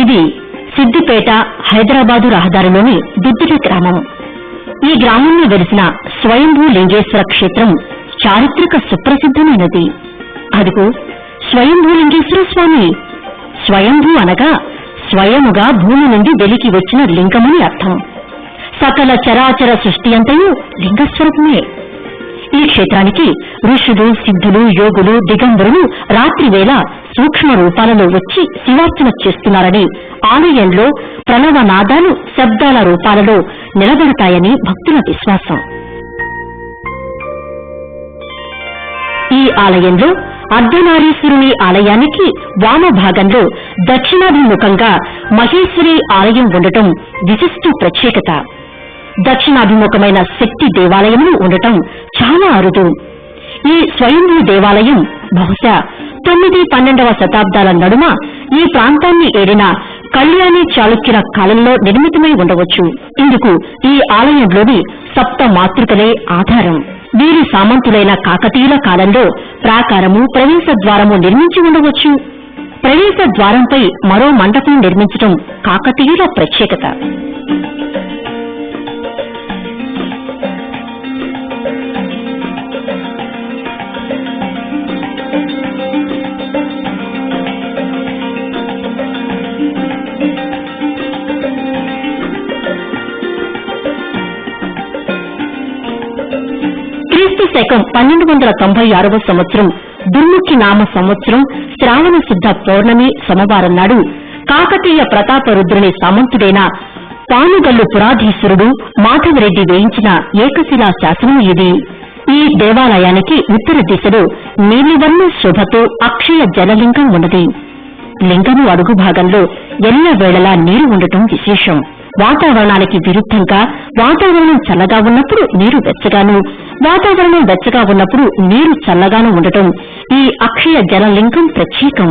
ఇది సిద్దిపేట హైదరాబాదు రహదారిలోని దుద్దిటి గ్రామం. ఈ గ్రామంలో వెలిసిన స్వయంభూ లింగేశ్వర క్షేత్రం చారిత్రక సుప్రసిద్ధమైనది. అదిగో స్వయంభూ లింగేశ్వర స్వామి. స్వయంభూ అనగా స్వయముగా భూమి నుండి వెలికి వచ్చిన లింగమని అర్థం. సకల చరాచర సృష్టి అంతయు లింగస్వరూపమే. ఈ క్షేత్రానికి ఋషులు, సిద్ధులు, యోగులు, దిగంబరులు రాత్రివేళ సూక్ష్మ రూపాలలో వచ్చి శివార్చన చేస్తున్నారని, ఆలయంలో ప్రణవనాదాలు శబ్దాల రూపాలలో నిలబడతాయని భక్తుల విశ్వాసం. ఈ ఆలయంలో అర్ధనారీశ్వరుని ఆలయానికి వామభాగంలో దక్షిణాభిముఖంగా మహేశ్వరి ఆలయం ఉండటం విశిష్ట ప్రత్యేకత. దక్షిణాభిముఖమైన శక్తి దేవాలయములు ఉండటం చాలా అరుదు. ఈ స్వయంభూ దేవాలయం బహుశా 9-12వ శతాబ్దాల నడుమ ఈ ప్రాంతాన్ని ఏడిన కళ్యాణి చాళుక్యుల కాలంలో నిర్మితమై ఉండవచ్చు. ఇందుకు ఈ ఆలయంలోని సప్త మాతృకలే ఆధారం. వీరి సామంతులైన కాకతీయుల కాలంలో ప్రాకారము, ప్రవేశ ద్వారము నిర్మించి ఉండవచ్చు. ప్రవేశ ద్వారంపై మరో మండపం నిర్మించడం కాకతీయుల ప్రత్యేకత. శకం 1296వ సంవత్సరం దుర్ముఖి నామ సంవత్సరం శ్రావణ శుద్ధ పౌర్ణమి సోమవారం నాడు కాకతీయ ప్రతాపరుద్రుని సామంతుడైన పానుగల్లు పురాధీశ్వరుడు మాధవరెడ్డి వేయించిన ఏకశిలా శాసనం ఇది. ఈ దేవాలయానికి ఉత్తర దిశలో నీలివర్ణ శోభతో అక్షయ జలలింగం ఉన్నది. లింగము అడుగు భాగంలో ఎల్లవేళలా నీరు ఉండటం విశేషం. వాతావరణానికి విరుద్ధంగా వాతావరణం చల్లగా ఉన్నప్పుడు నీరు వెచ్చగాను, వాతావరణం వెచ్చగా ఉన్నప్పుడు నీరు చల్లగాను ఉండటం ఈ అక్షయ జలలింగం ప్రత్యేకం.